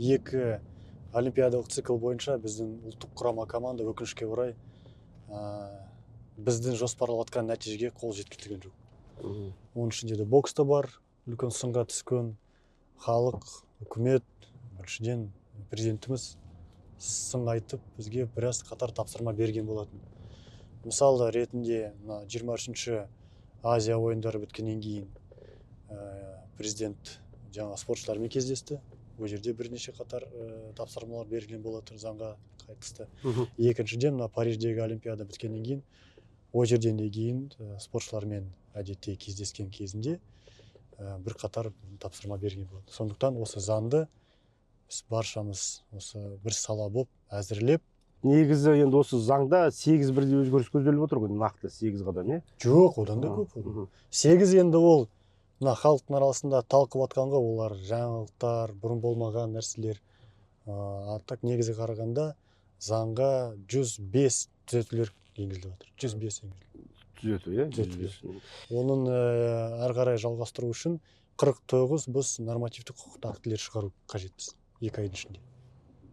екі олимпиадалық цикл бойынша біздің ұлттық құрама команда өкінішке орай біздің жоспарлап жатқан нәтижеге қол жеткізген жоқ. Оның ішінде де бокста бар, үлкен сынға түскен халық, үкімет, біріншіден президентіміз сын айтып, бізге біраз қатар тапсырма берген болатын. Мысалы ретінде 23-ші Азия ойындары біткеннен кейін президент жаңа спортшылармен кездесті. Ол жерде бірнеше қатар тапсырмалар берілген болатын заңға қатысты. Екіншіден Париждегі олимпиада біткеннен кейін ол жерден де кейін спортшылармен әдетте кездескен кезінде бір қатар тапсырма берген болады. Сондықтан осы заңды біз баршамыз осы бір сала болып әзірлеп, негізі енді осы заңда 8 бірдей өзгеріс көзделіп отыр ғой, нақты 8 қадам, е? Жоқ, одан да көп. 8 енді ол халықтың арасында талқылап жатқанға, олар жаңалықтар, бұрын болмаған нәрселер. Так негізі қарағанда заңға 105 түзетулер енгізіліп жатыр. 105 түзету, е? Оның әрі қарай жалғастыру үшін 49 біз нормативтік құқықтық актілер шығару қажетпіз 2 айдың ішінде.